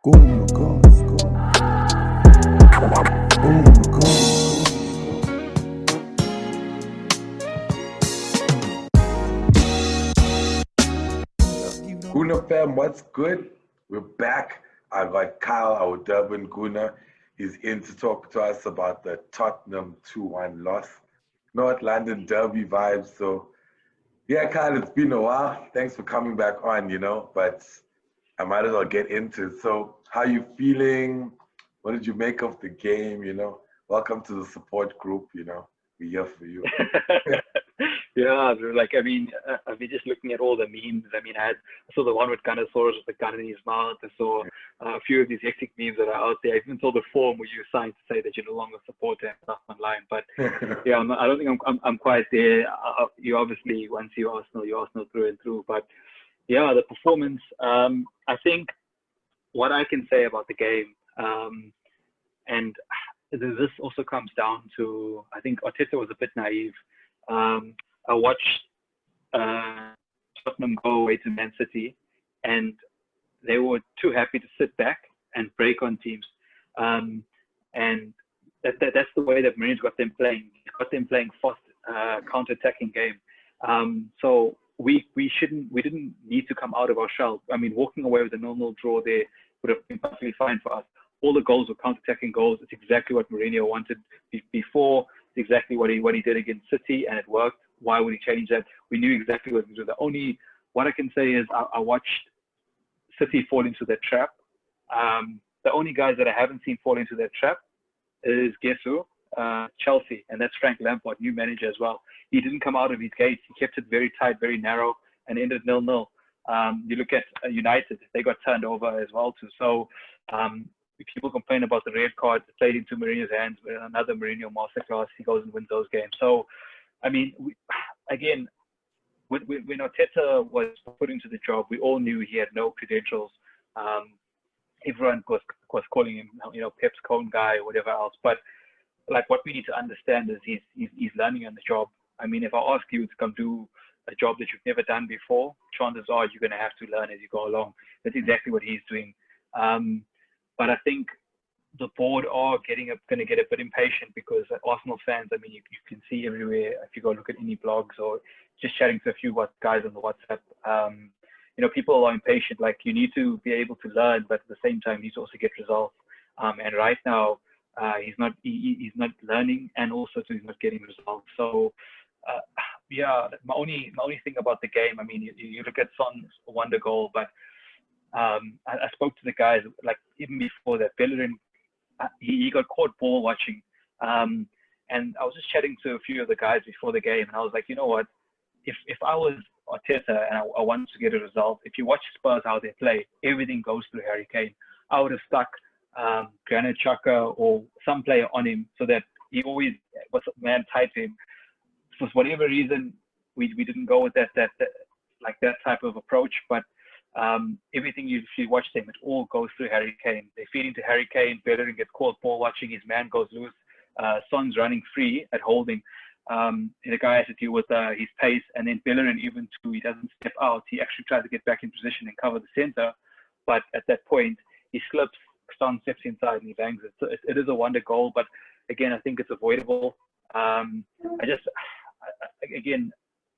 Gooner, fam, what's good? We're back. I got Kyle, our Durban Gooner. He's in to talk to us about the Tottenham 2-1 loss. North London Derby vibes. So, yeah, Kyle, it's been a while. Thanks for coming back on, but I might as well get into it. So, how you feeling? What did you make of the game? Welcome to the support group. We're here for you. Yeah, I've been just looking at all the memes. I saw the one with Gunner with the gun in his mouth. I saw a few of these hectic memes that are out there. I even saw the form where you signed to say that you're no longer supporter and stuff online. But yeah, I don't think I'm quite there. You obviously, once you're Arsenal through and through. But yeah, the performance. I think what I can say about the game, and this also comes down to, I think Arteta was a bit naive. I watched Tottenham go away to Man City, and they were too happy to sit back and break on teams. And that's the way that Mourinho's got them playing. He's got them playing fast, counter-attacking game. So we didn't need to come out of our shell. Walking away with a 0-0 draw there would have been perfectly fine for us. All the goals were counter-attacking goals. It's exactly what Mourinho wanted before. It's exactly what he did against City, and it worked. Why would he change that? We knew exactly what to do. What I can say is I watched City fall into that trap. The only guys that I haven't seen fall into that trap is guess who? Chelsea, and that's Frank Lampard, new manager as well. He didn't come out of his gates. He kept it very tight, very narrow, and ended 0-0. You look at United; they got turned over as well too. So people complain about the red card played into Mourinho's hands. With another Mourinho masterclass, he goes and wins those games. So, when Arteta was put into the job, we all knew he had no credentials. Everyone was calling him, Pep's cone guy or whatever else. But what we need to understand is he's learning on the job. If I ask you to come do a job that you've never done before, chances are you're going to have to learn as you go along. That's exactly what he's doing. But I think the board are going to get a bit impatient because Arsenal fans, you can see everywhere if you go look at any blogs or just chatting to a few guys on the WhatsApp. People are impatient. You need to be able to learn, but at the same time, you need to also get results. And right now, he's not learning, and also he's not getting results. So, my only thing about the game, you look at Son's wonder goal, but I spoke to the guys even before that. Bellerin, he got caught ball watching, and I was just chatting to a few of the guys before the game, and I was like, you know what? If I was Arteta and I wanted to get a result, if you watch Spurs how they play, everything goes through Harry Kane. I would have stuck Granit Xhaka or some player on him so that he always was man tied to him. For whatever reason, we didn't go with that type of approach, but everything you watch them, it all goes through Harry Kane. They feed into Harry Kane. Bellerin gets caught ball watching. His man goes loose. Son's running free at holding. The guy has to deal with his pace, and then Bellerin, even too, he doesn't step out. He actually tries to get back in position and cover the center, but at that point he slips. Son steps inside and he bangs it. So it is a wonder goal, but again, I think it's avoidable. Again,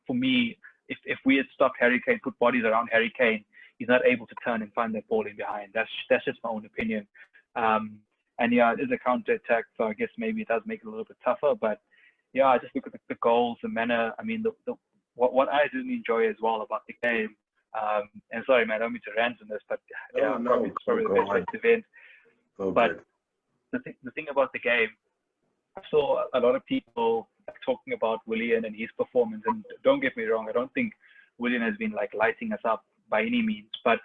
for me, if we had stopped Harry Kane, put bodies around Harry Kane, he's not able to turn and find that ball in behind. That's just my own opinion. And yeah, it is a counter attack, so I guess maybe it does make it a little bit tougher. But yeah, I just look at the goals, the manner. What I didn't enjoy as well about the game. And sorry, man, I don't mean to rant on this, but yeah, probably the best event. But the thing about the game, I saw a lot of people talking about Willian and his performance. And don't get me wrong, I don't think Willian has been lighting us up by any means. But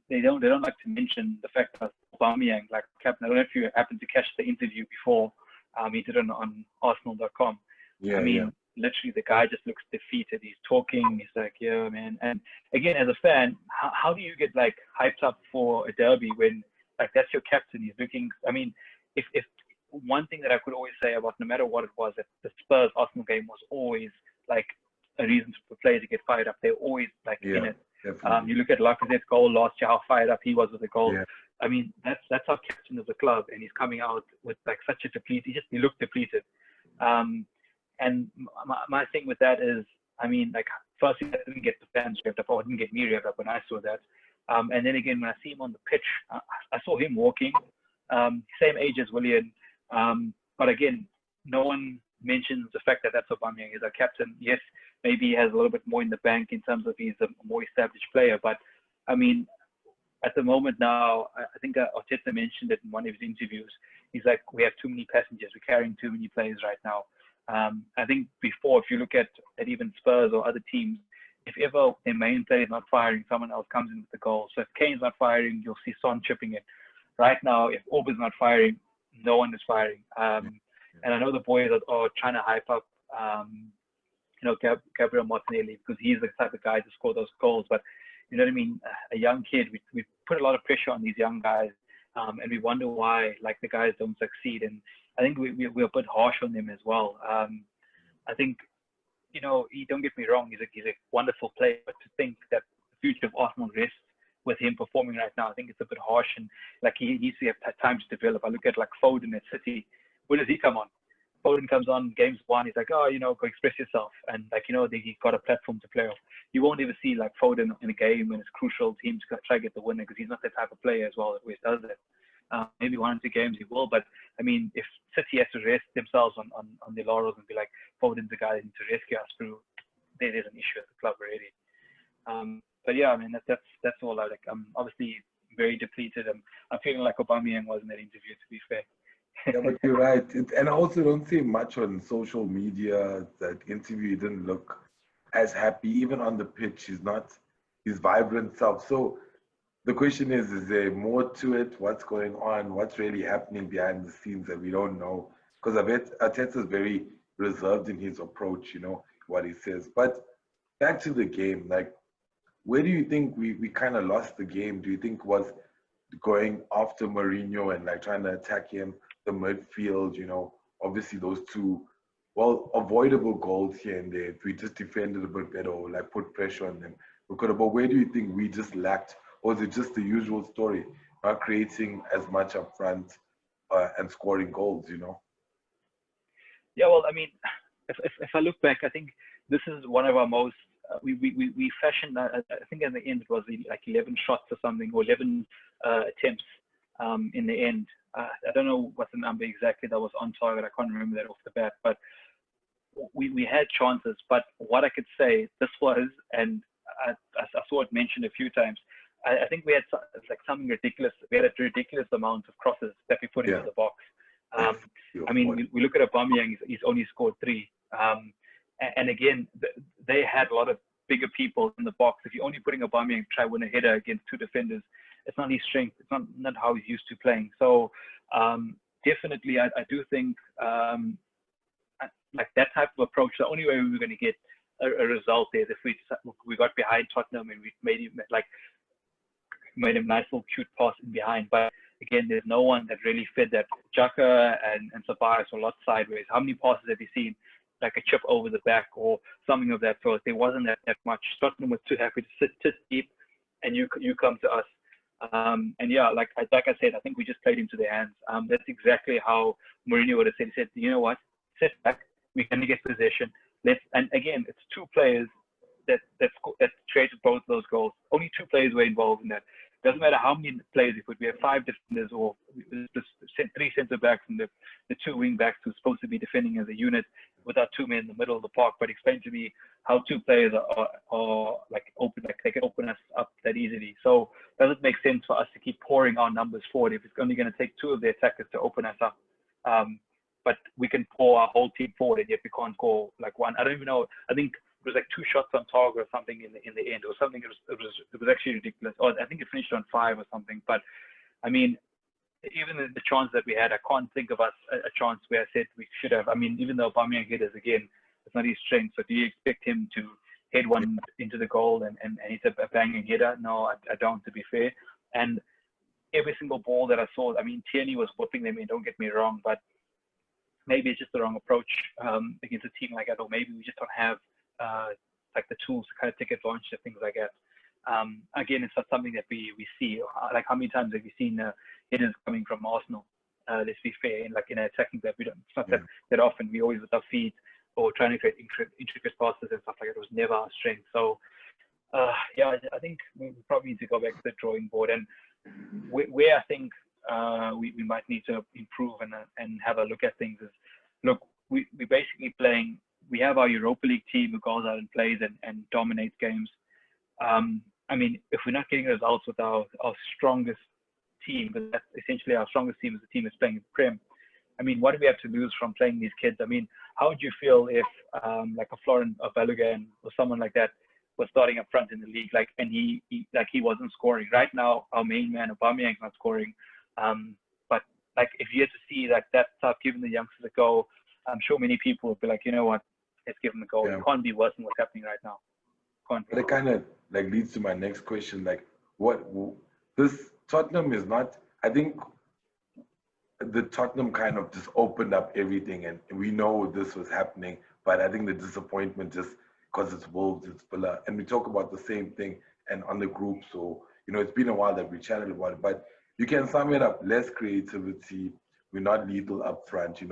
they don't like to mention the fact that Aubameyang, captain. I don't know if you happened to catch the interview before. He did it on Arsenal.com. Yeah, literally the guy just looks defeated. He's talking. He's like, yeah, man. And again, as a fan, how do you get hyped up for a derby when that's your captain? He's looking. If one thing that I could always say about no matter what it was, that the Spurs Arsenal game was always a reason for players to get fired up. They're always in it. Definitely. You look at Lacazette's goal last year, how fired up he was with the goal. Yeah. I mean, that's our captain of the club, and he's coming out with like such a depleted. He looked depleted. And my thing with that is, I mean, like firstly, I didn't get the fans revved up, or didn't get me revved up when I saw that. And then again, when I see him on the pitch, I saw him walking, same age as Willian. But again, no one mentions the fact that that's Aubameyang. He's our captain. Yes, maybe he has a little bit more in the bank in terms of he's a more established player. But I mean, at the moment now, I think Arteta mentioned it in one of his interviews. He's like, we have too many passengers. We're carrying too many players right now. I think before, if you look at even Spurs or other teams, if ever their main player is not firing, someone else comes in with the goal. So if Kane's not firing, you'll see Son chipping in. Right now, if Orba's not firing, no one is firing. And I know the boys are trying to hype up, Gabriel Martinelli, because he's the type of guy to score those goals. But you know what I mean? A young kid, we put a lot of pressure on these young guys, and we wonder why, like, the guys don't succeed. And I think we're a bit harsh on them as well. I think, don't get me wrong, he's a wonderful player, but to think that the future of Arsenal rests with him performing right now, I think it's a bit harsh. And like, he needs to have time to develop. I look at like Foden at City. Where does he come on? Foden comes on games one. He's like, go express yourself, and like, he's got a platform to play off. You won't ever see like Foden in a game when it's crucial to him to try to get the winner, because he's not that type of player as well that always does that. Maybe 1 or 2 games he will, but I mean, if City has to rest themselves on their laurels and be like, Foden's the guy to rescue us through, there's an issue at the club already. But yeah, I mean, that's all. I'm obviously very depleted. I'm feeling like Aubameyang was in that interview, to be fair. Yeah, but you're right. And I also don't see much on social media. That interview, he didn't look as happy. Even on the pitch, he's not his vibrant self. So the question is there more to it? What's going on? What's really happening behind the scenes that we don't know? Because I bet Arteta is very reserved in his approach, what he says. But back to the game, like, where do you think we kind of lost the game? Do you think was going after Mourinho and like trying to attack him, the midfield, obviously those two, well, avoidable goals here and there. If we just defended a bit better or like put pressure on them, we could have. But where do you think we just lacked? Or is it just the usual story, not creating as much up front and scoring goals, Yeah, well, I mean, if I look back, I think this is one of our most, we fashioned, I think in the end it was like 11 shots or something, or 11 attempts in the end. I don't know what the number exactly that was on target. I can't remember that off the bat, but we had chances. But what I could say, this was, and I saw it mentioned a few times, I think we had like something ridiculous. We had a ridiculous amount of crosses that we put into the box. I mean, we look at Aubameyang, he's only scored 3. And again, they had a lot of bigger people in the box. If you're only putting Aubameyang to try win a header against 2 defenders, it's not his strength. It's not how he's used to playing. So definitely, I do think like that type of approach, the only way we were going to get a result there is if we got behind Tottenham and we made him a nice little cute pass in behind. But again, there's no one that really fit that. Xhaka and Ceballos were a lot sideways. How many passes have you seen? Like a chip over the back or something of that sort. There wasn't that much. Tottenham was too happy to sit deep, and you come to us. And yeah, like I said, I think we just played into their hands. That's exactly how Mourinho would have said. He said, you know what, sit back. We're going to get possession. And again, it's 2 players that created both of those goals. Only 2 players were involved in that. Doesn't matter how many players we put. We have 5 defenders or 3 centre backs and the 2 wing backs who's supposed to be defending as a unit without 2 men in the middle of the park. But explain to me how 2 players are like open, like they can open us up that easily. So does it make sense for us to keep pouring our numbers forward if it's only going to take 2 of the attackers to open us up? But we can pour our whole team forward, and yet we can't score like 1. I don't even know. I think it was like 2 shots on target or something in the end, or something. It was actually ridiculous. Or I think it finished on 5 or something. But I mean, even the chance that we had, I can't think of us a chance where I said we should have. I mean, even though Aubameyang hit us again, it's not his strength. So do you expect him to head one into the goal and hit a banging header? No, I don't, to be fair. And every single ball that I saw, I mean, Tierney was whipping them in, don't get me wrong, but maybe it's just the wrong approach against a team like that, or maybe we just don't have like the tools to kind of take advantage of things like that. Again, it's not something that we see. Like, how many times have you seen headers coming from Arsenal? Let's be fair, in an attacking that we don't. It's not that often. We always with our feet or trying to create intricate passes and stuff like that. It was never our strength. So yeah, I think we probably need to go back to the drawing board. And where I think we might need to improve and have a look at things is, look, we're basically playing. We have our Europa League team who goes out and plays and dominates games. I mean, if we're not getting results with our strongest team, but that's essentially our strongest team is the team that's playing in the Prem. I mean, what do we have to lose from playing these kids? I mean, how would you feel if like a Florent or Balogun or someone like that was starting up front in the league, and he wasn't scoring? Right now, our main man Aubameyang's not scoring, but like, if you had to see that stuff, giving the youngsters a go, I'm sure many people would be like, you know what, let's give them a go. It can't be worse than what's happening right now. Can't be. But it kind of like leads to my next question, like this Tottenham is not. I think the Tottenham kind of just opened up everything, and we know this was happening. But I think the disappointment, just because it's Wolves, it's Villa, and we talk about the same thing and on the group. So it's been a while that we chatted about it, but you can sum it up: less creativity. We're not lethal up front.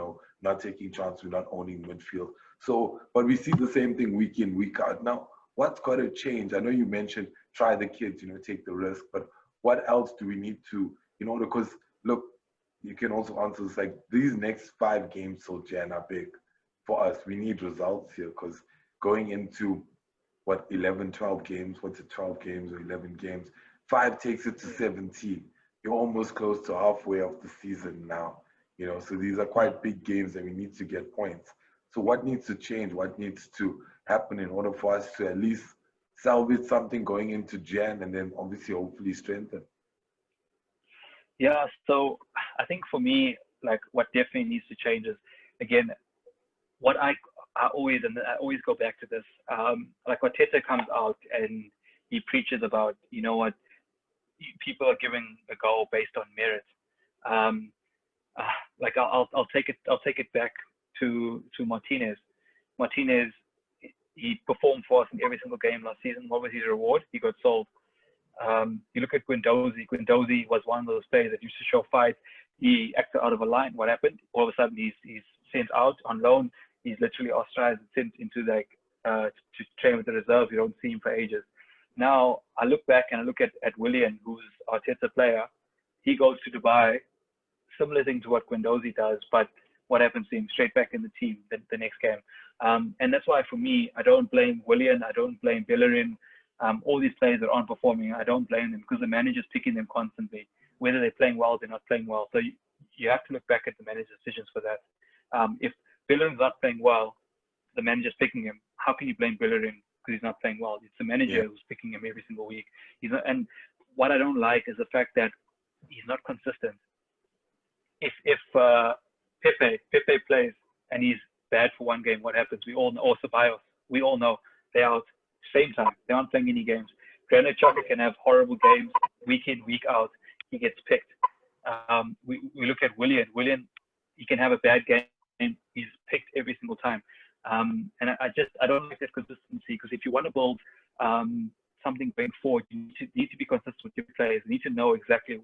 Not taking chances. We're not owning midfield. So, but we see the same thing week in, week out. Now, what's got to change? I know you mentioned try the kids, take the risk, but what else do we need to, because look, you can also answer this, like, these next 5 games till Jan are big for us. We need results here, because going into 11, 12 games, what's it, 12 games or 11 games, 5 takes it to 17. You're almost close to halfway of the season now, so these are quite big games and we need to get points. So what needs to change? What needs to happen in order for us to at least salvage something going into Jan, and then obviously hopefully strengthen? Yeah, so I think for me, like, what definitely needs to change is, again, what I always go back to this. Like, Arteta comes out and he preaches about, what, people are giving a goal based on merit. Like, I'll take it back to Martinez. Martinez, he performed for us in every single game last season. What was his reward? He got sold. You look at Guendouzi. Guendouzi was one of those players that used to show fight. He acted out of a line. What happened? All of a sudden, he's sent out on loan. He's literally ostracized and sent into to train with the reserves. You don't see him for ages. Now, I look back and I look at Willian, who's Arteta player. He goes to Dubai, similar thing to what Guendouzi does, but what happens to him? Straight back in the team the next game. And that's why, for me, I don't blame Willian. I don't blame Bellerin. All these players that aren't performing, I don't blame them, because the manager's picking them constantly. Whether they're playing well, they're not playing well. So you have to look back at the manager's decisions for that. If Bellerin's not playing well, the manager's picking him. How can you blame Bellerin because he's not playing well? It's the manager who's picking him every single week. And what I don't like is the fact that he's not consistent. If Pepe plays and he's bad for one game, what happens? We all know. Or Ceballos, we all know they're out. Same time, they aren't playing any games. Granit Xhaka can have horrible games week in, week out. He gets picked. We look at Willian. Willian, he can have a bad game. He's picked every single time. And I don't like that consistency, because if you want to build something going forward, you need to be consistent with your players. You need to know exactly,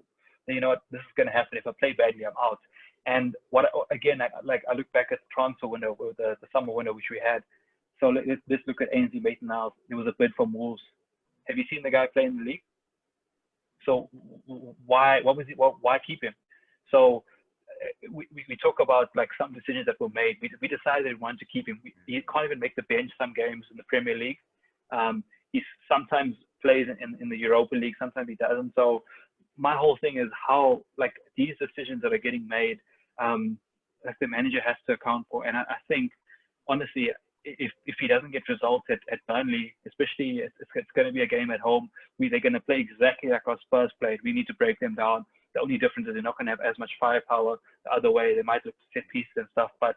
this is going to happen. If I play badly, I'm out. And I look back at the transfer window, the summer window which we had. So let's look at Ainsley Maitland-Niles. There was a bid from Wolves. Have you seen the guy play in the league? So why keep him? So we talk about, like, some decisions that were made. We decided we wanted to keep him. He can't even make the bench some games in the Premier League. He sometimes plays in the Europa League, sometimes he doesn't. So my whole thing is how, like, these decisions that are getting made, like, the manager has to account for. And I think, honestly, if he doesn't get results at Burnley, especially, it's going to be a game at home where they're going to play exactly like our Spurs played. We need to break them down. The only difference is they're not going to have as much firepower the other way. They might look set pieces and stuff, but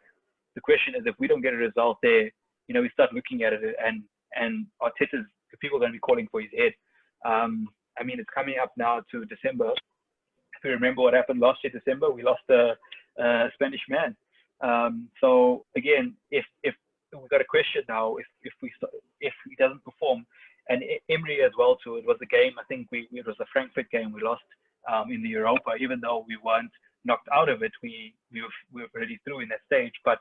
the question is, if we don't get a result there, we start looking at it, and Arteta's, people are going to be calling for his head. I mean, it's coming up now to December. If you remember what happened last year, December, we lost a Spanish man. So again, if we've got a question now, if he doesn't perform, and Emery as well too. It was a game, I think it was a Frankfurt game we lost in the Europa, even though we weren't knocked out of it, we were already through in that stage, but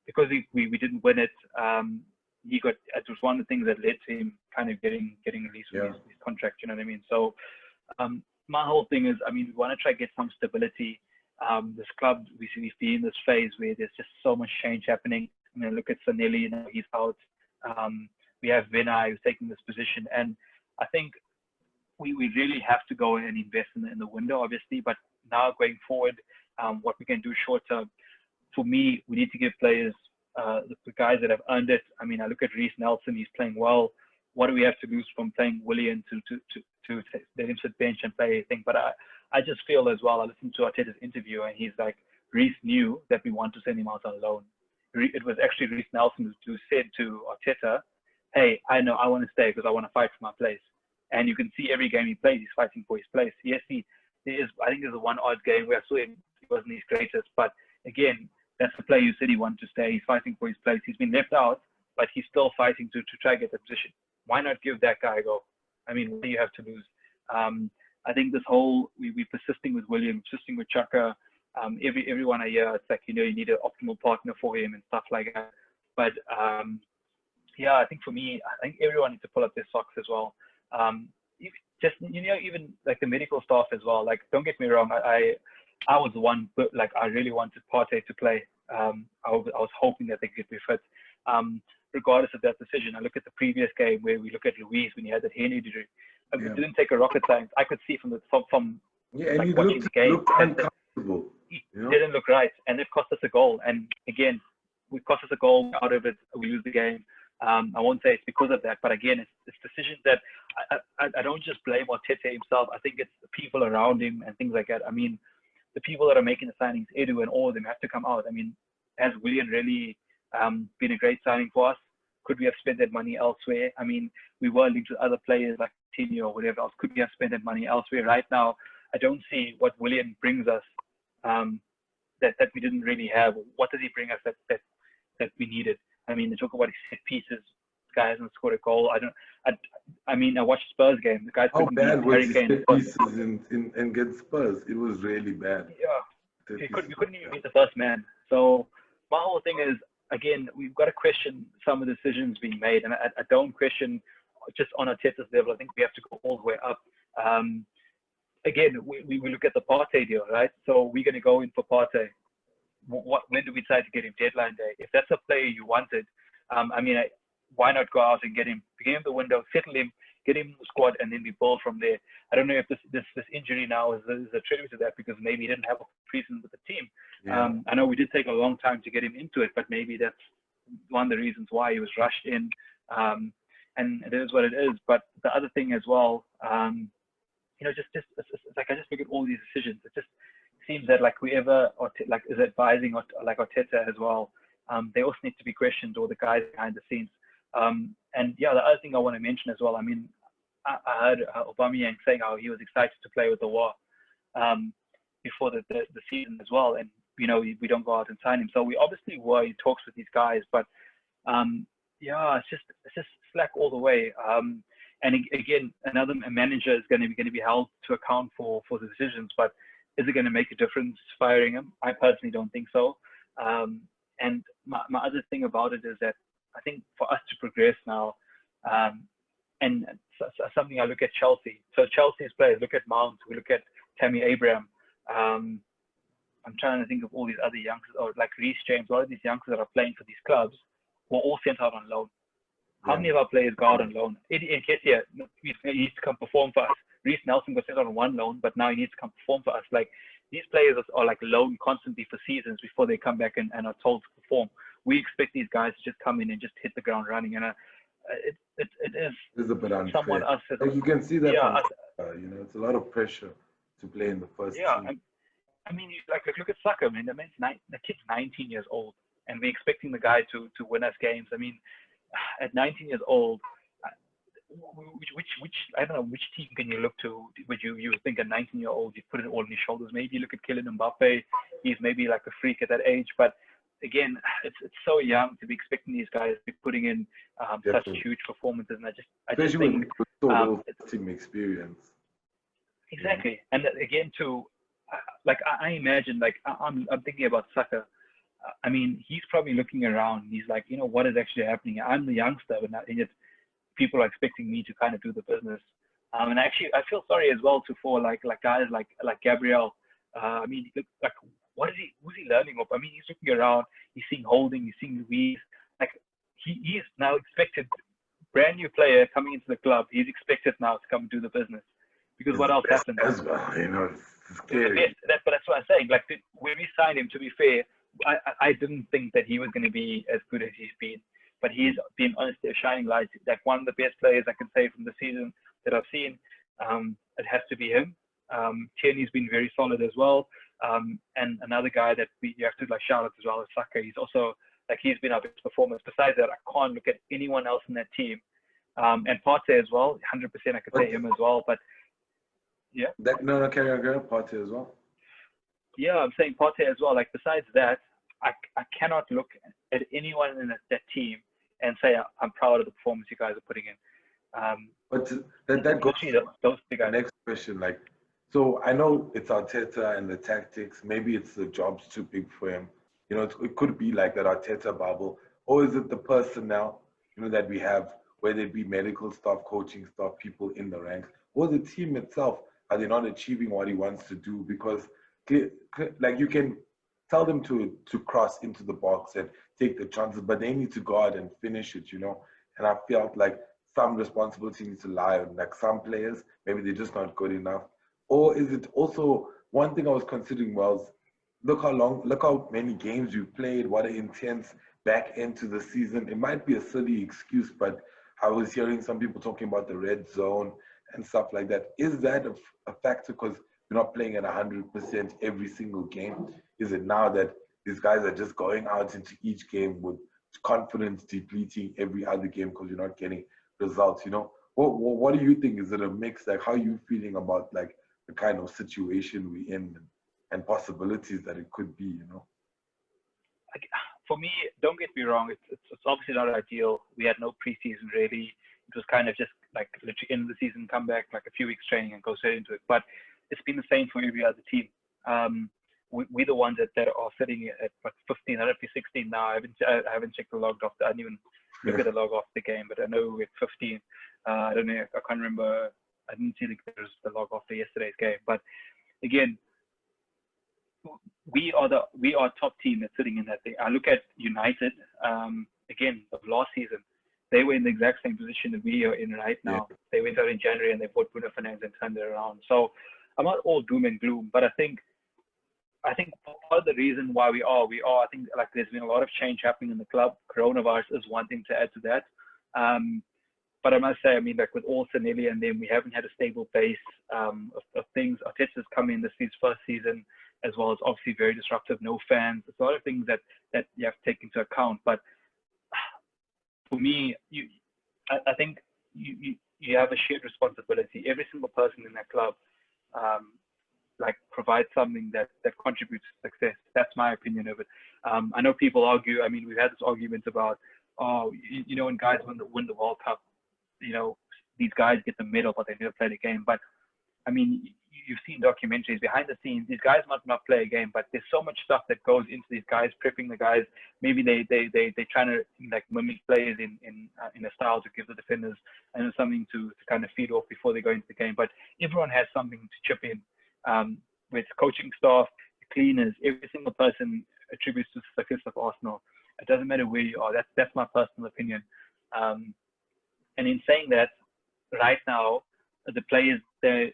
because we didn't win it, it was one of the things that led to him kind of getting released from his contract, you know what I mean? So my whole thing is, I mean, we want to try to get some stability. This club, we've been in this phase where there's just so much change happening. I mean, look at Sanelli, he's out. We have Vinay who's taking this position, and I think we really have to go and invest in the window, obviously, but now going forward, what we can do short term, for me, we need to give players, the guys that have earned it. I mean, I look at Reece Nelson, he's playing well. What do we have to lose from playing Willian to let him sit bench and play anything? But I just feel as well, I listened to Arteta's interview and he's like, Reece knew that we want to send him out on loan. It was actually Reece Nelson who said to Arteta, hey, I know I want to stay because I want to fight for my place. And you can see every game he plays, he's fighting for his place. Yes, I think there's a one odd game where I saw him, he wasn't his greatest, but again, that's the player who said he wanted to stay. He's fighting for his place. He's been left out, but he's still fighting to try to get the position. Why not give that guy a go? I mean, what do you have to lose? I think this whole, we persisting with William, persisting with Chaka, everyone I hear, it's like, you need an optimal partner for him and stuff like that. But yeah, I think for me, I think everyone needs to pull up their socks as well. Just, even like the medical staff as well. Like, don't get me wrong, I was the one, but like I really wanted Partey to play. I was hoping that they could be fit. Regardless of that decision, I look at the previous game where we look at Luis when he had that hand injury. It didn't take a rocket science. I could see from and like he watching the game looked uncomfortable. It didn't look right, and it cost us a goal. And again, we cost us a goal out of it. We lose the game. I won't say it's because of that, but again, it's decisions that I don't just blame Arteta himself. I think it's the people around him and things like that. I mean, the people that are making the signings, Edu and all of them, have to come out. I mean, has Willian really been a great signing for us? Could we have spent that money elsewhere? I mean, we were linked with other players like Tino or whatever else. Could we have spent that money elsewhere? Right now, I don't see what Willian brings us that we didn't really have. What does he bring us that we needed? I mean, they talk about his set pieces. This guy hasn't scored a goal. I mean, I watched Spurs game. The guy couldn't beat Harry Kane. How bad was his set pieces against Spurs? It was really bad. Yeah, we couldn't even beat the first man. So my whole thing is, again, we've got to question some of the decisions being made, and I don't question just on Arteta's level. I think we have to go all the way up. Again, we look at the Partey deal, right? So we're going to go in for Partey. When do we decide to get him? Deadline day. If that's a player you wanted, I mean, why not go out and get him the window, settle him, get him in the squad, and then we build from there. I don't know if this injury now is a tribute to that, because maybe he didn't have a preseason with the team. Yeah. I know we did take a long time to get him into it, but maybe that's one of the reasons why he was rushed in. And it is what it is. But the other thing as well, just it's like I just look at all these decisions. It just seems that like whoever is advising or like Arteta as well, they also need to be questioned, or the guys behind the scenes. And yeah, the other thing I want to mention as well, I mean, I heard Aubameyang saying how he was excited to play with the War before the season as well, and we don't go out and sign him. So we obviously were in talks with these guys, but yeah, it's just slack all the way. And again, another manager is going to be held to account for the decisions, but is it going to make a difference firing him? I personally don't think so. And my other thing about it is that I think for us to progress now, and something I look at Chelsea. So Chelsea's players, look at Mount, we look at Tammy Abraham. I'm trying to think of all these other youngsters, or like Reece James, all of these youngsters that are playing for these clubs were all sent out on loan. How many of our players go out on loan? Eddie Nketiah, he needs to come perform for us. Reece Nelson got sent out on one loan, but now he needs to come perform for us. Like, these players are like loaned constantly for seasons before they come back and are told to perform. We expect these guys to just come in and just hit the ground running, and it is a bit unfair. Somewhat us. Like, you can see that. Yeah, it's a lot of pressure to play in the first team. I mean, like look at Saka. I mean, the kid's 19 years old, and we're expecting the guy to win us games. I mean, at 19 years old, which I don't know, which team can you look to? Would you think a 19-year-old, you put it all on his shoulders? Maybe you look at Kylian Mbappe. He's maybe like a freak at that age, but again, it's so young to be expecting these guys to be putting in such Definitely. huge performances, and I just Especially when think they so little it's team experience. exactly. And again, too, like I imagine, like I'm thinking about Saka. I mean, he's probably looking around. He's like, what is actually happening? I'm the youngster, but not, and yet people are expecting me to kind of do the business. And actually, I feel sorry as well too for like guys like Gabriel. I mean, like who's he learning of? I mean, he's looking around. He's seeing Holding. He's seeing Louise. Like he is now expected, brand new player coming into the club. He's expected now to come and do the business because He's what the else best happens? as well, it's He was the scary. best. But that's what I'm saying. Like when we signed him, to be fair, I didn't think that he was going to be as good as he's been. But he's been honestly a shining light. Like one of the best players I can say from the season that I've seen. It has to be him. Tierney's been very solid as well. And another guy that you have to like shout out as well is Saka. He's also like he's been our best performance. Besides that, I can't look at anyone else in that team. And Partey as well, 100% I could say him as well. But yeah. No, carry on, Party as well. Yeah, I'm saying Partey as well. Like besides that, I cannot look at anyone in that team and say I'm proud of the performance you guys are putting in. But that goes to those the guys. next question. Like, so I know it's Arteta and the tactics. Maybe it's the job's too big for him. It could be like that Arteta bubble, or is it the personnel, that we have, whether it be medical staff, coaching staff, people in the ranks, or the team itself? Are they not achieving what he wants to do? Because, like, you can tell them to cross into the box and take the chances, but they need to go out and finish it. And I felt like some responsibility needs to lie on like some players. Maybe they're just not good enough. Or is it also one thing I was considering was look how many games you've played, what an intense back into the season. It might be a silly excuse, but I was hearing some people talking about the red zone and stuff like that. Is that a factor because you're not playing at 100% every single game? Is it now that these guys are just going out into each game with confidence depleting every other game because you're not getting results? What do you think? Is it a mix? Like, how are you feeling about like the kind of situation we're in and possibilities that it could be? Like, for me, don't get me wrong. It's obviously not ideal. We had no preseason really. It was kind of just like literally end of the season, come back like a few weeks training and go straight into it. But it's been the same for every other team. We're the ones that are sitting at what 15. I don't know if you're 16 now. I haven't checked the log off. I didn't even look at the log off the game, but I know we're 15. I don't know. I can't remember. I didn't see the log after yesterday's game. But again, we are top team that's sitting in that thing. I look at United. Again, of last season, they were in the exact same position that we are in right now. Yeah. They went out in January and they bought Bruno Fernandes and turned it around. So I'm not all doom and gloom, but I think part of the reason why we are, I think like there's been a lot of change happening in the club. Coronavirus is one thing to add to that. But I must say, I mean, like with all Sanelli and them, we haven't had a stable base of things. Arteta's come in this his first season as well. It's obviously very disruptive, no fans. There's a lot of things that you have to take into account. But for me, I think you have a shared responsibility. Every single person in that club like provide something that contributes to success. That's my opinion of it. I know people argue. I mean, we've had this argument about, when guys win the World Cup, these guys get the medal, but they never play the game. But I mean, you've seen documentaries behind the scenes. These guys might not play a game, but there's so much stuff that goes into these guys prepping the guys. Maybe they trying to like mimic players in a style to give the defenders and something to kind of feed off before they go into the game. But everyone has something to chip in. With coaching staff, cleaners, every single person attributes to the success of Arsenal. It doesn't matter where you are. That's my personal opinion. And in saying that, right now the players they're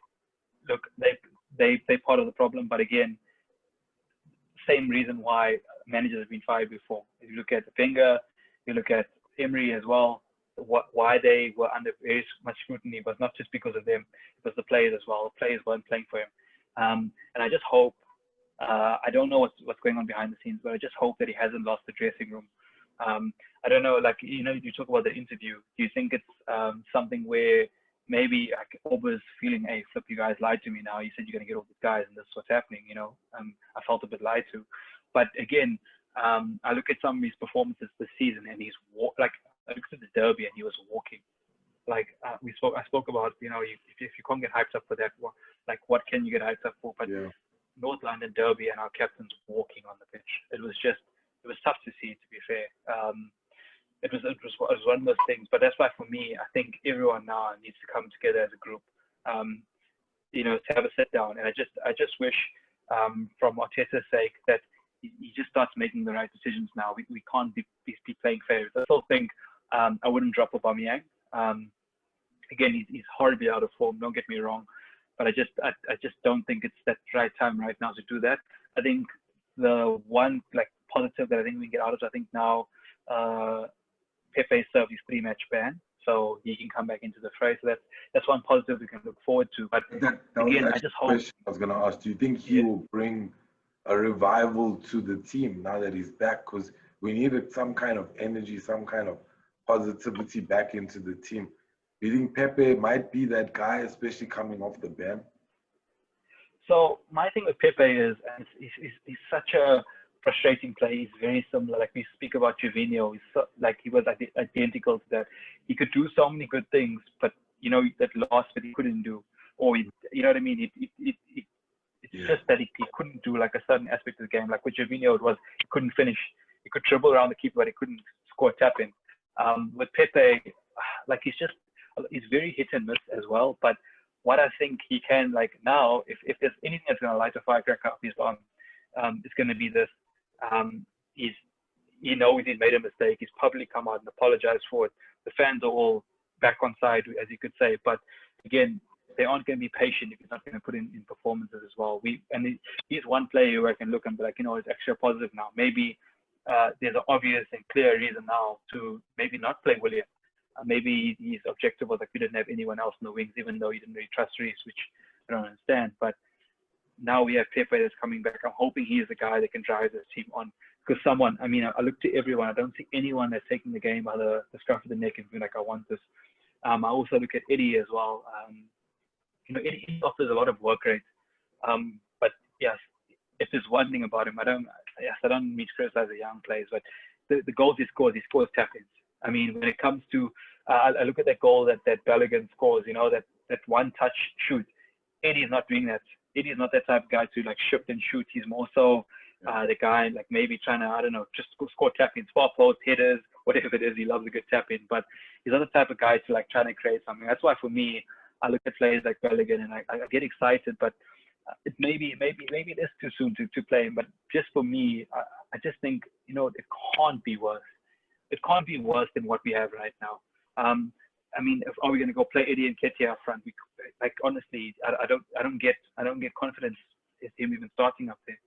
part of the problem. But again, same reason why managers have been fired before. If you look at Wenger, you look at Emery as well. Why they were under very much scrutiny was not just because of them, it was the players as well. The players weren't playing for him. And I just hope, I don't know what's going on behind the scenes, but I just hope that he hasn't lost the dressing room. I don't know, like, you talk about the interview. Do you think it's something where maybe like Oba's feeling, hey, flip, you guys lied to me now. You said you're going to get all these guys and this is what's happening, I felt a bit lied to. But again, I look at some of his performances this season, and like I looked at the derby, and he was walking. Like I spoke about, if you can't get hyped up for that, what can you get hyped up for? But Yeah. North London derby and our captain's walking on the pitch. It was tough to see, to be fair. It was one of those things. But that's why for me, I think everyone now needs to come together as a group, to have a sit down. And I just wish, from Arteta's sake, that he just starts making the right decisions now. We can't be playing favorites. I still think I wouldn't drop Aubameyang. Again, he's horribly out of form. Don't get me wrong, but I just don't think it's that right time right now to do that. I think the one positive that I think we can get out of it, I think now Pepe served his 3-match ban, so he can come back into the fray. So that's one positive we can look forward to. But again, I just hope. I was going to ask, do you think he will bring a revival to the team now that he's back? Because we needed some kind of energy, some kind of positivity back into the team. Do you think Pepe might be that guy, especially coming off the bench? So my thing with Pepe is, he's such a frustrating player. He's very similar. Like we speak about Jorginho, he was identical to that. He could do so many good things, but that last bit he couldn't do, or you know what I mean. It's just that he couldn't do a certain aspect of the game. Like with Jorginho, it was he couldn't finish. He could dribble around the keeper, but he couldn't score a tap in. With Pepe, he's very hit and miss as well. But what I think he can, now, if there's anything that's going to light a firecracker up his arm, it's going to be this. He knows he's made a mistake. He's publicly come out and apologized for it. The fans are all back on side, as you could say. But again, they aren't going to be patient if he's not going to put in performances as well. He's one player who I can look and be like, it's actually a positive now. Maybe there's an obvious and clear reason now to maybe not play William. Maybe his objective was we didn't have anyone else in the wings, even though he didn't really trust Reece, which I don't understand. But now we have Pepe that's coming back. I'm hoping he is the guy that can drive this team on. Because I look to everyone. I don't see anyone that's taking the game by the scruff of the neck and being like, I want this. I also look at Eddie as well. Eddie offers a lot of work rate. But yes, if there's one thing about him, I don't mean to criticize the young players, but the goals he scores tap-ins. I mean, when it comes to, I look at that goal that Bellingham scores, that one-touch shoot. Eddie's not doing that. Eddie's not that type of guy to shift and shoot. He's more so the guy maybe trying to, just score tap-ins, far post, headers, whatever it is. He loves a good tap-in, but he's not the type of guy to trying to create something. That's why for me, I look at players like Bellingham and I get excited, but it maybe it is too soon to play him. But just for me, I just think, it can't be worse. It can't be worse than what we have right now. Are we going to go play Eddie and Ketia up front? Honestly, I don't get confidence in him even starting up there.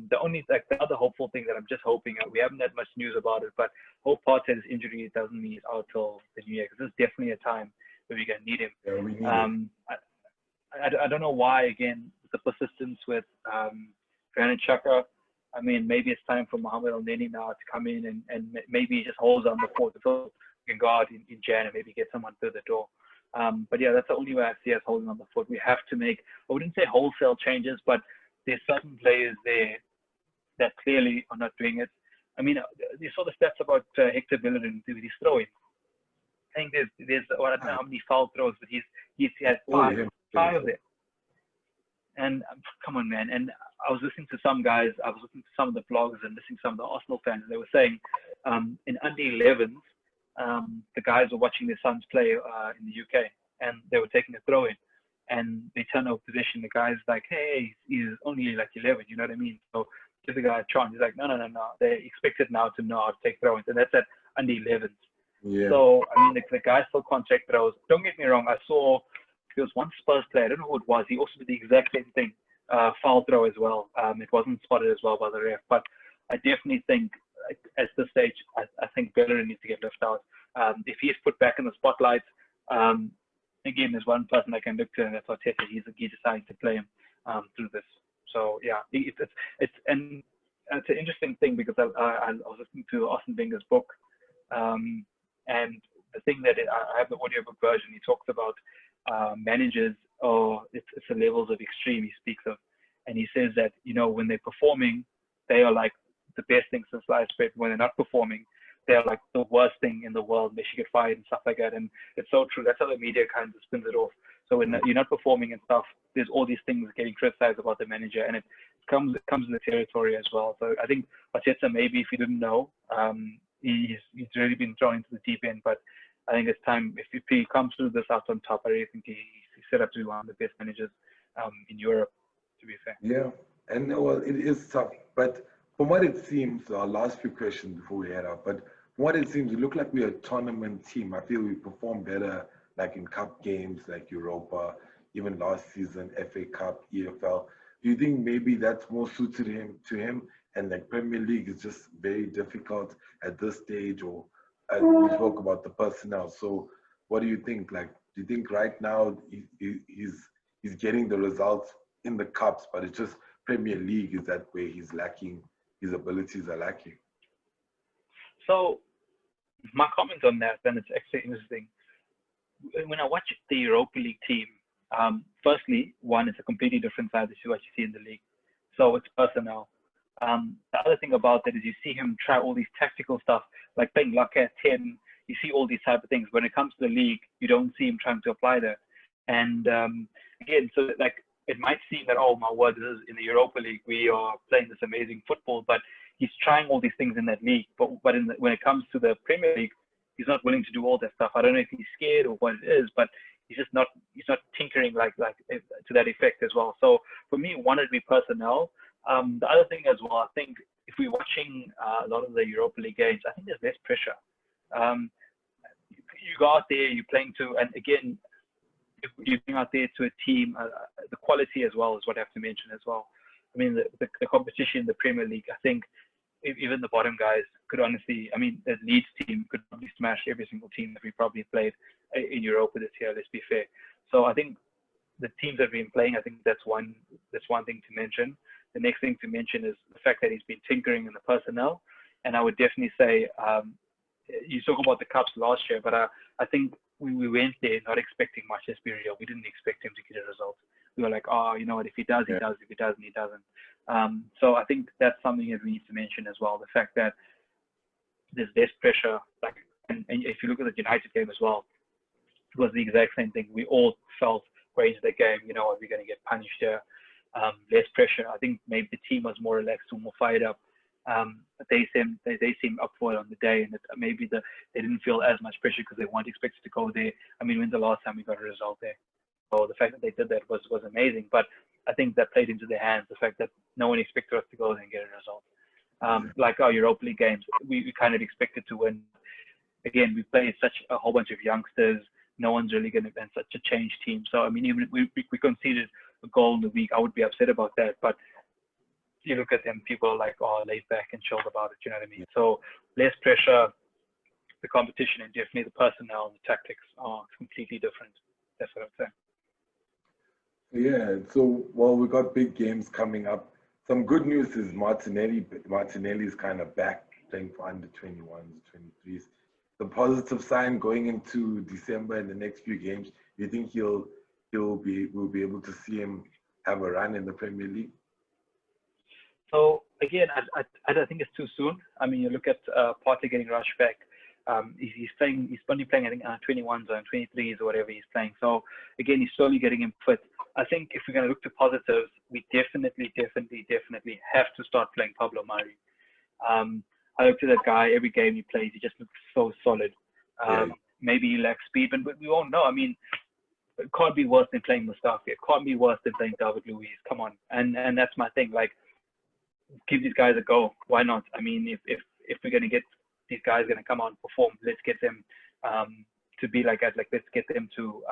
The only the other hopeful thing that I'm just hoping, we haven't had much news about it, but hope Partey's injury doesn't mean he's out till the new year, because this is definitely a time where we're going to need him. Yeah, we need him. I don't know why, again, the persistence with Granit Xhaka. Maybe it's time for Mohamed El-Neni now to come in and maybe he just holds on the fort until we can go out in Jan and maybe get someone through the door. But yeah, that's the only way I see us holding on the fort. We have to make, I wouldn't say wholesale changes, but there's certain players there that clearly are not doing it. You saw the stats about Hector Bellerin with his throwing. I think there's I don't know how many foul throws, but he's had five of them. And come on, man. And I was listening to some guys, I was listening to some of the blogs and listening to some of the Arsenal fans, and they were saying in under 11s, the guys were watching their sons play in the UK, and they were taking a throw in, and they turn over position. The guy's like, hey, he's only 11, you know what I mean? So give the guy a chance. He's like, no. They're expected now to know how to take throw-ins, and that's at under 11s. Yeah. So, the guy still can't take throws. Don't get me wrong. I saw there was one Spurs player, I don't know who it was. He also did the exact same thing, foul throw as well. It wasn't spotted as well by the ref. But I definitely think at this stage, I think Bellerin needs to get left out. If he's put back in the spotlight, again, there's one person I can look to, and that's Arteta. He's deciding to play him through this. So yeah, it's an interesting thing, because I was listening to Arsene Wenger's book, and the thing that I have the audiobook version. He talks about managers, or it's the levels of extreme he speaks of, and he says that when they're performing, they are like the best thing since sliced bread. When they're not performing, they're like the worst thing in the world. They should get fired and stuff like that. And it's so true. That's how the media kind of spins it off. So when you're not performing and stuff, there's all these things getting criticized about the manager, and it comes in the territory as well. So I think Arteta, maybe if you didn't know, he's really been thrown into the deep end. But I think it's time, if he comes through this out on top, I really think he's set up to be one of the best managers in Europe, to be fair. Yeah, and well, it is tough, but from what it seems, our last few questions before we head out, but from what it seems, we look like we're a tournament team. I feel we perform better like in cup games like Europa, even last season, FA Cup, EFL. Do you think maybe that's more suited him, and like Premier League is just very difficult at this stage, or as we spoke about the personnel. So what do you think? Like, do you think right now he's getting the results in the cups, but it's just Premier League is that where he's lacking, his abilities are lacking? So my comment on that, then it's actually interesting. When I watch the Europa League team, firstly, one, it's a completely different side to what you see in the league. So it's personnel. The other thing about that is you see him try all these tactical stuff, like playing luck at 10. You see all these type of things. When it comes to the league, you don't see him trying to apply that. And again, so like it might seem that, oh my word, this is in the Europa League, we are playing this amazing football, but he's trying all these things in that league. But when it comes to the Premier League, he's not willing to do all that stuff. I don't know if he's scared or what it is, but he's not tinkering like to that effect as well. So for me, one would be personnel. The other thing as well, I think if we're watching a lot of the Europa League games, I think there's less pressure. You go out there, you're playing to, and again, if you're going out there to a team, the quality as well is what I have to mention as well. I mean, the competition in the Premier League, I think even the bottom guys could honestly, I mean, the Leeds team could probably smash every single team that we probably played in Europa this year, let's be fair. So I think the teams that we've been playing, I think that's one thing to mention. The next thing to mention is the fact that he's been tinkering in the personnel. And I would definitely say, you talk about the Cups last year, but I think we went there not expecting much, let's be real. We didn't expect him to get a result. We were like, oh, you know what, if he does, he does. If he doesn't, he doesn't. So I think that's something that we need to mention as well. The fact that there's less pressure. And if you look at the United game as well, it was the exact same thing. We all felt going into the game, you know what, we're going to get punished here. Less pressure. I think maybe the team was more relaxed or more fired up. But they seem up for it on the day, and maybe they didn't feel as much pressure because they weren't expected to go there. I mean, when's the last time we got a result there? So the fact that they did that was amazing. But I think that played into their hands, the fact that no one expected us to go there and get a result. Like our Europa League games, we kind of expected to win. Again, we played such a whole bunch of youngsters. No one's really going to be such a changed team. So, I mean, even if we conceded a goal in the week, I would be upset about that. But you look at them, people are like, oh, laid back and chilled about it. You know what I mean? So less pressure, the competition, and definitely the personnel and the tactics are completely different. That's what I'm saying. Yeah, so well, we got big games coming up. Some good news is Martinelli is kind of back playing for under 21s, 23s. The positive sign going into December and the next few games, do you think we'll be able to see him have a run in the Premier League? So again, I don't think it's too soon. I mean, you look at Partey getting rushed back. He's only playing, I think, 21s or 23s or whatever he's playing. So again, he's slowly getting him fit. I think if we're going to look to positives, we definitely have to start playing Pablo Mari. I looked at that guy, every game he plays, he just looks so solid. Maybe he lacks speed, but we won't know. I mean, it can't be worse than playing Mustafi. It can't be worse than playing David Luiz. Come on. And that's my thing. Like, give these guys a go. Why not? I mean, if we're going to get these guys going to come out and perform, let's get them to be like that. Like, let's get them to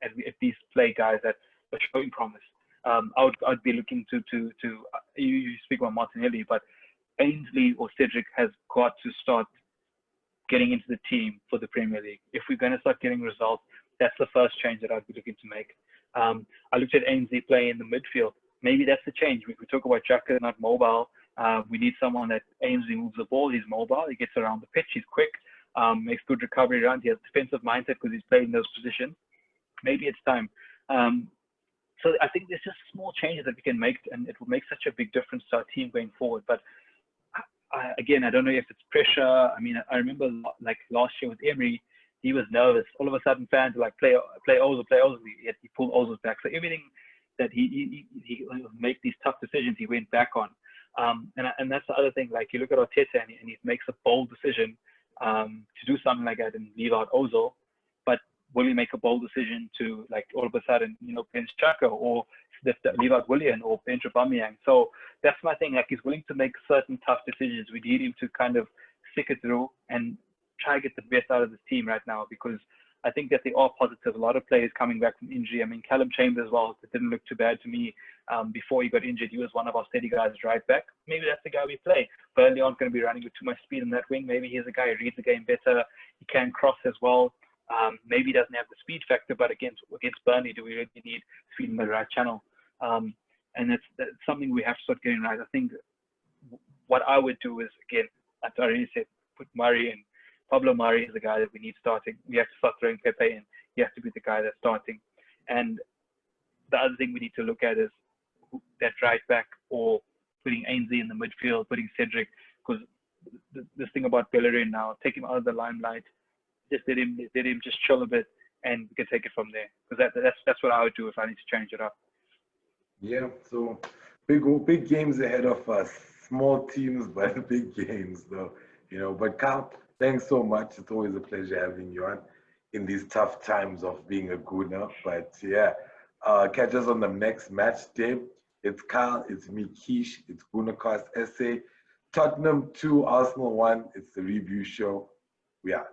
at least play guys that are showing promise. I'd be looking to you speak about Martinelli, but Ainsley or Cedric has got to start getting into the team for the Premier League. If we're going to start getting results, that's the first change that I'd be looking to make. I looked at Ainsley playing in the midfield. Maybe that's the change. We talk about Xhaka not mobile. We need someone that Ainsley moves the ball. He's mobile. He gets around the pitch. He's quick. Makes good recovery around. He has defensive mindset because he's played in those positions. Maybe it's time. So I think there's just small changes that we can make, and it will make such a big difference to our team going forward. But again, I don't know if it's pressure. I mean, I remember like last year with Emery, he was nervous. All of a sudden, fans were like, play Ozil, play Ozil. Yet he pulled Ozil back. So everything that he make these tough decisions, he went back on. And that's the other thing. Like, you look at Arteta and he makes a bold decision to do something like that and leave out Ozil. But will he make a bold decision to, like, all of a sudden, bench Xhaka or leave out Willian or bench Aubameyang? So that's my thing. Like, he's willing to make certain tough decisions. We need him to kind of stick it through and try to get the best out of this team right now, because I think that they are positive. A lot of players coming back from injury. I mean, Callum Chambers as well, it didn't look too bad to me. Before he got injured, he was one of our steady guys right back. Maybe that's the guy we play. Burnley aren't going to be running with too much speed in that wing. Maybe he's a guy who reads the game better. He can cross as well. Maybe he doesn't have the speed factor, but against Burnley, do we really need speed in the right channel? And that's something we have to start getting right. I think what I would do is, again, as I already said, put Murray in. Pablo Mari is the guy that we need starting. We have to start throwing Pepe in. He has to be the guy that's starting. And the other thing we need to look at is that right back, or putting Ainsley in the midfield, putting Cedric, because this thing about Bellerin now, take him out of the limelight, just let him just chill a bit, and we can take it from there. Because that's what I would do if I need to change it up. Yeah, so big games ahead of us. Small teams, but big games, though. But Carl, thanks so much. It's always a pleasure having you on in these tough times of being a Gooner. But yeah, catch us on the next match day. It's Carl, it's me, Keish, it's Goonercast SA. Tottenham 2, Arsenal 1. It's the review show. We are.